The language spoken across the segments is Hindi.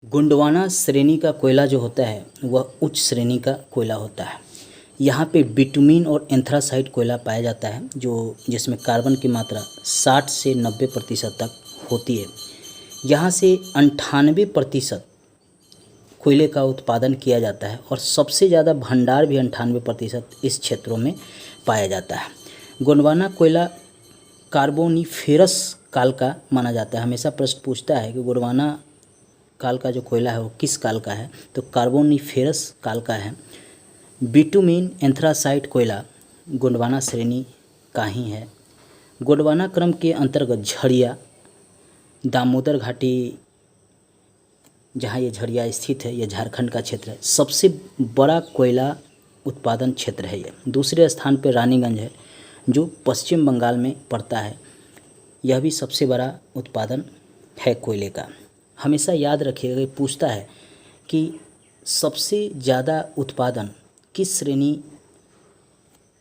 गोंडवाना श्रेणी का कोयला जो होता है वह उच्च श्रेणी का कोयला होता है। यहाँ पे बिटुमिन और एंथ्रासाइट कोयला पाया जाता है जिसमें कार्बन की मात्रा 60 से 90% तक होती है। यहाँ से 98% कोयले का उत्पादन किया जाता है और सबसे ज़्यादा भंडार भी 98% इस क्षेत्रों में पाया जाता है। गोंडवाना कोयला कार्बोनिफेरस काल का माना जाता है। हमेशा प्रश्न पूछता है कि गोंडवाना काल का जो कोयला है वो किस काल का है, तो कार्बोनिफेरस काल का है। बिटुमिन एंथ्रासाइट कोयला गोंडवाना श्रेणी का ही है। गोंडवाना क्रम के अंतर्गत झरिया, दामोदर घाटी, जहाँ ये झरिया स्थित है, ये झारखंड का क्षेत्र है। सबसे बड़ा कोयला उत्पादन क्षेत्र है ये। दूसरे स्थान पर रानीगंज है जो पश्चिम बंगाल में पड़ता है। यह भी सबसे बड़ा उत्पादन है कोयले का। हमेशा याद रखिएगा, पूछता है कि सबसे ज़्यादा उत्पादन किस श्रेणी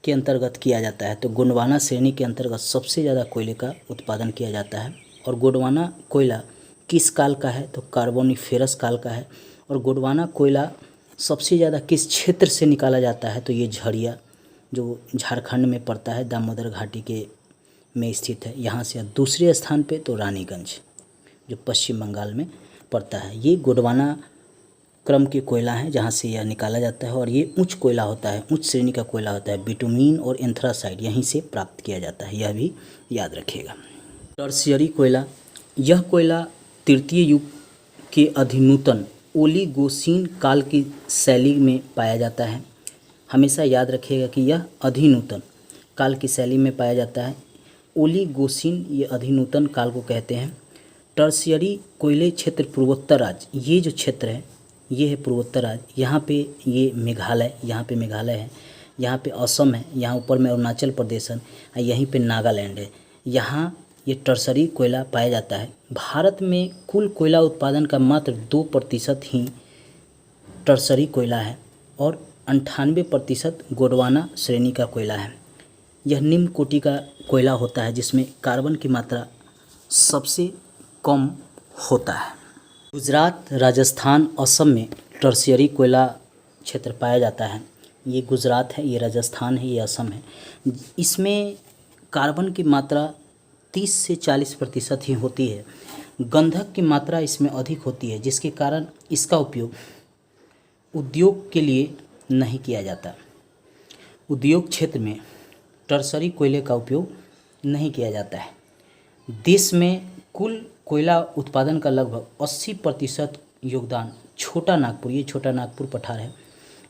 के अंतर्गत किया जाता है, तो गोंडवाना श्रेणी के अंतर्गत सबसे ज़्यादा कोयले का उत्पादन किया जाता है। और गोंडवाना कोयला किस काल का है, तो कार्बोनिफेरस काल का है। और गोंडवाना कोयला सबसे ज़्यादा किस क्षेत्र से निकाला जाता है, तो ये झरिया जो झारखंड में पड़ता है, दामोदर घाटी के में स्थित है, यहाँ से। दूसरे स्थान पे तो रानीगंज जो पश्चिम बंगाल में पड़ता है। ये गोंडवाना क्रम के कोयला हैं जहाँ से यह निकाला जाता है और ये उच्च कोयला होता है, उच्च श्रेणी का कोयला होता है। बिटुमिन और एंथ्रासाइट यहीं से प्राप्त किया जाता है, यह भी याद रखिएगा। टर्शियरी कोयला, यह कोयला तृतीय युग के अधिनूतन ओलिगोसीन काल की शैली में पाया जाता है। हमेशा याद रखिएगा कि यह अधिनूतन काल की शैली में पाया जाता है। ओलिगोसीन ये अधिनूतन काल को कहते हैं। टर्शियरी कोयले क्षेत्र पूर्वोत्तर राज्य, ये जो क्षेत्र है ये है पूर्वोत्तर राज्य। यहाँ पे ये मेघालय, यहाँ पे मेघालय है, यहाँ पे असम है, यहाँ ऊपर में अरुणाचल प्रदेश है, यहीं पे नागालैंड है। यहाँ ये टर्शियरी कोयला पाया जाता है। भारत में कुल कोयला उत्पादन का मात्र 2% ही टर्शियरी कोयला है और 98% गोंडवाना श्रेणी का कोयला है। यह निम्न कोटि का कोयला होता है जिसमें कार्बन की मात्रा सबसे कम होता है। गुजरात, राजस्थान, असम में टर्शियरी कोयला क्षेत्र पाया जाता है। ये गुजरात है, ये राजस्थान है, ये असम है। इसमें कार्बन की मात्रा 30 से 40% ही होती है। गंधक की मात्रा इसमें अधिक होती है जिसके कारण इसका उपयोग उद्योग के लिए नहीं किया जाता। उद्योग क्षेत्र में टर्शियरी कोयले का उपयोग नहीं किया जाता है। देश में कुल कोयला उत्पादन का लगभग 80% योगदान छोटा नागपुर, ये छोटा नागपुर पठार है,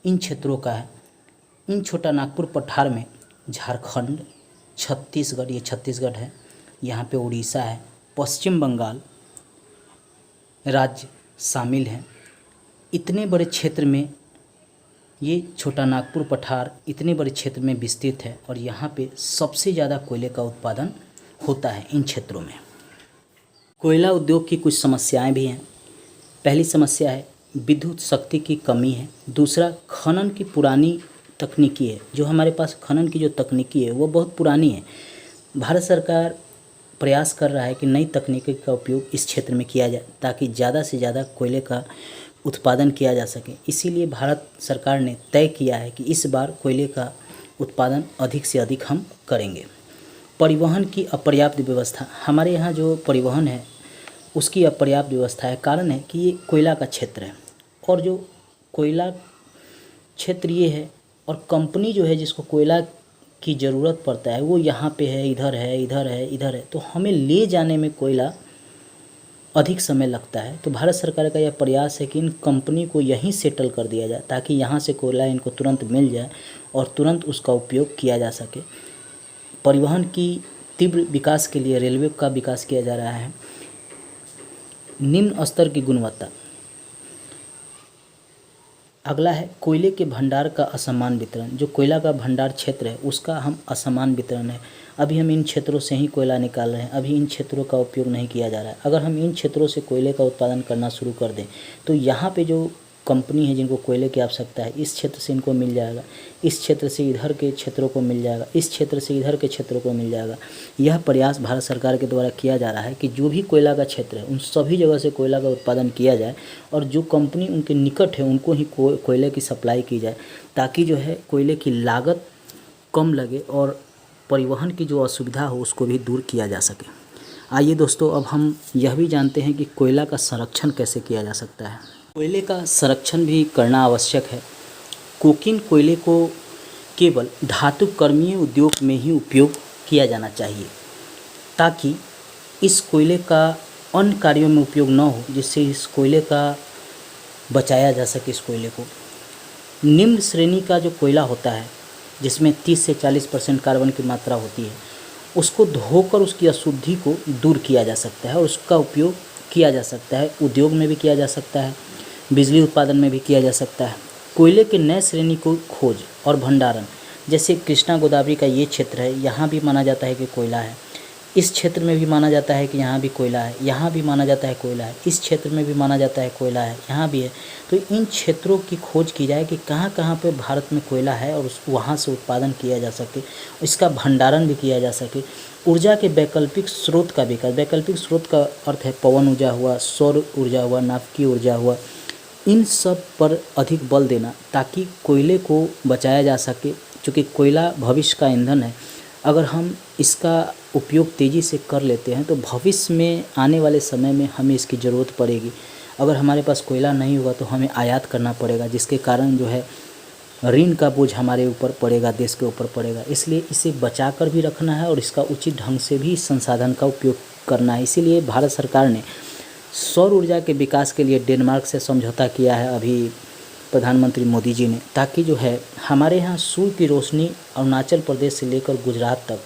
इन क्षेत्रों का है। इन छोटा नागपुर पठार में झारखंड, छत्तीसगढ़, ये छत्तीसगढ़ है, यहाँ पे उड़ीसा है, पश्चिम बंगाल राज्य शामिल हैं। इतने बड़े क्षेत्र में ये छोटा नागपुर पठार इतने बड़े क्षेत्र में विस्तृत है और यहाँ पे सबसे ज़्यादा कोयले का उत्पादन होता है इन क्षेत्रों में। कोयला उद्योग की कुछ समस्याएं भी हैं। पहली समस्या है विद्युत शक्ति की कमी है। दूसरा, खनन की पुरानी तकनीकी है। जो हमारे पास खनन की जो तकनीकी है वो बहुत पुरानी है। भारत सरकार प्रयास कर रहा है कि नई तकनीकी का उपयोग इस क्षेत्र में किया जाए ताकि ज़्यादा से ज़्यादा कोयले का उत्पादन किया जा सके। इसीलिए भारत सरकार ने तय किया है कि इस बार कोयले का उत्पादन अधिक से अधिक हम करेंगे। परिवहन की अपर्याप्त व्यवस्था, हमारे यहाँ जो परिवहन है उसकी अपर्याप्त व्यवस्था है। कारण है कि ये कोयला का क्षेत्र है और जो कोयला क्षेत्र ये है और कंपनी जो है जिसको कोयला की ज़रूरत पड़ता है वो यहाँ पे है, इधर है, इधर है, इधर है, तो हमें ले जाने में कोयला अधिक समय लगता है। तो भारत सरकार का यह प्रयास है कि इन कंपनी को यहीं सेटल कर दिया जाए ताकि यहाँ से कोयला इनको तुरंत मिल जाए और तुरंत उसका उपयोग किया जा सके। परिवहन की तीव्र विकास के लिए रेलवे का विकास किया जा रहा है। निम्न स्तर की गुणवत्ता, अगला है कोयले के भंडार का असमान वितरण। जो कोयला का भंडार क्षेत्र है उसका हम असमान वितरण है। अभी हम इन क्षेत्रों से ही कोयला निकाल रहे हैं, अभी इन क्षेत्रों का उपयोग नहीं किया जा रहा है। अगर हम इन क्षेत्रों से कोयले का उत्पादन करना शुरू कर दें तो यहाँ पे जो कंपनी है जिनको कोयले की आवश्यकता है, इस क्षेत्र से इनको मिल जाएगा, इस क्षेत्र से इधर के क्षेत्रों को मिल जाएगा, इस क्षेत्र से इधर के क्षेत्रों को मिल जाएगा। यह प्रयास भारत सरकार के द्वारा किया जा रहा है कि जो भी कोयला का क्षेत्र है उन सभी जगह से कोयला का उत्पादन किया जाए और जो कंपनी उनके निकट है उनको ही कोयले की सप्लाई की जाए, ताकि जो है कोयले की लागत कम लगे और परिवहन की जो असुविधा हो उसको भी दूर किया जा सके। आइए दोस्तों, अब हम यह भी जानते हैं कि कोयला का संरक्षण कैसे किया जा सकता है। कोयले का संरक्षण भी करना आवश्यक है। कोकिन कोयले को केवल धातुकर्मीय उद्योग में ही उपयोग किया जाना चाहिए, ताकि इस कोयले का अन्य कार्यों में उपयोग न हो, जिससे इस कोयले का बचाया जा सके। इस कोयले को निम्न श्रेणी का जो कोयला होता है, जिसमें 30 से 40% कार्बन की मात्रा होती है, उसको धोकर उसकी अशुद्धि को दूर किया जा सकता है और उसका उपयोग किया जा सकता है। उद्योग में भी किया जा सकता है, बिजली उत्पादन में भी किया जा सकता है। कोयले के नए श्रेणी को खोज और भंडारण, जैसे कृष्णा गोदावरी का ये क्षेत्र है, यहाँ भी माना जाता है कि कोयला है, इस क्षेत्र में भी माना जाता है कि यहाँ भी कोयला है, यहाँ भी माना जाता है कोयला है, इस क्षेत्र में भी माना जाता है कोयला है, यहाँ भी है। तो इन क्षेत्रों की खोज की जाए कि कहाँ कहाँ पे भारत में कोयला है और वहाँ से उत्पादन किया जा सके, इसका भंडारण भी किया जा सके। ऊर्जा के वैकल्पिक स्रोत का विकास, वैकल्पिक स्रोत का अर्थ है पवन ऊर्जा हुआ, सौर ऊर्जा हुआ, नाभिकीय ऊर्जा हुआ, इन सब पर अधिक बल देना ताकि कोयले को बचाया जा सके, क्योंकि कोयला भविष्य का ईंधन है। अगर हम इसका उपयोग तेज़ी से कर लेते हैं तो भविष्य में आने वाले समय में हमें इसकी ज़रूरत पड़ेगी। अगर हमारे पास कोयला नहीं होगा तो हमें आयात करना पड़ेगा, जिसके कारण जो है ऋण का बोझ हमारे ऊपर पड़ेगा, देश के ऊपर पड़ेगा। इसलिए इसे बचा कर भी रखना है और इसका उचित ढंग से भी संसाधन का उपयोग करना है। इसीलिए भारत सरकार ने सौर ऊर्जा के विकास के लिए डेनमार्क से समझौता किया है अभी प्रधानमंत्री मोदी जी ने, ताकि जो है हमारे यहाँ सूर्य की रोशनी अरुणाचल प्रदेश से लेकर गुजरात तक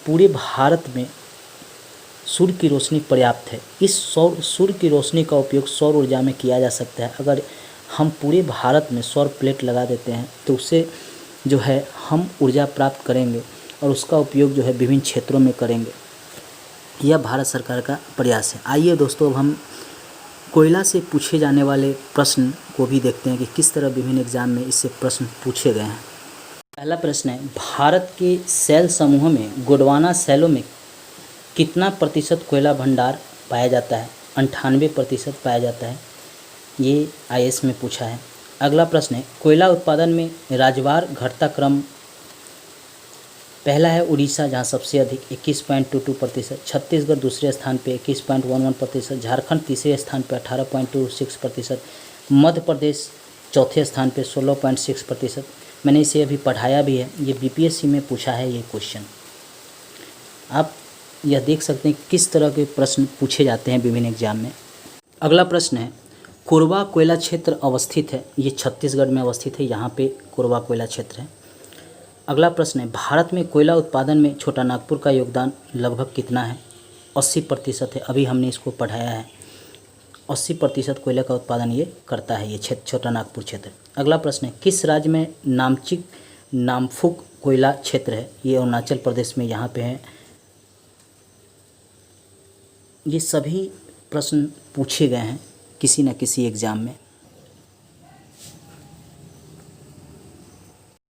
पूरे भारत में सूर्य की रोशनी पर्याप्त है। इस सूर्य की रोशनी का उपयोग सौर ऊर्जा में किया जा सकता है। अगर हम पूरे भारत में सौर प्लेट लगा देते हैं तो उससे जो है हम ऊर्जा प्राप्त करेंगे और उसका उपयोग जो है विभिन्न क्षेत्रों में करेंगे। यह भारत सरकार का प्रयास है। आइए दोस्तों, अब हम कोयला से पूछे जाने वाले प्रश्न को भी देखते हैं कि किस तरह विभिन्न एग्जाम में इससे प्रश्न पूछे गए हैं। पहला प्रश्न है, भारत के शैल समूह में गोंडवाना शैलों में कितना प्रतिशत कोयला भंडार पाया जाता है? 98% पाया जाता है। ये आईएएस में पूछा है। अगला प्रश्न है, कोयला उत्पादन में राज्यवार घटता क्रम। पहला है उड़ीसा, जहाँ सबसे अधिक 21.22%, छत्तीसगढ़ दूसरे स्थान पे 21.11%, झारखंड तीसरे स्थान पे 18.26%, मध्य प्रदेश चौथे स्थान पे 16.6%। मैंने इसे अभी पढ़ाया भी है, ये बीपीएससी में पूछा है ये क्वेश्चन। आप यह देख सकते हैं किस तरह के प्रश्न पूछे जाते हैं विभिन्न एग्जाम में। अगला प्रश्न है, कोरबा कोयला क्षेत्र अवस्थित है, ये छत्तीसगढ़ में अवस्थित है, यहाँ पे कोरबा कोयला क्षेत्र है। अगला प्रश्न है, भारत में कोयला उत्पादन में छोटा नागपुर का योगदान लगभग कितना है? 80% है। अभी हमने इसको पढ़ाया है। 80% कोयले का उत्पादन ये करता है, ये क्षेत्र छोटा नागपुर क्षेत्र। अगला प्रश्न है, किस राज्य में नामचिक नामफुक कोयला क्षेत्र है? ये अरुणाचल प्रदेश में यहाँ पे है। ये सभी प्रश्न पूछे गए हैं किसी न किसी एग्ज़ाम में।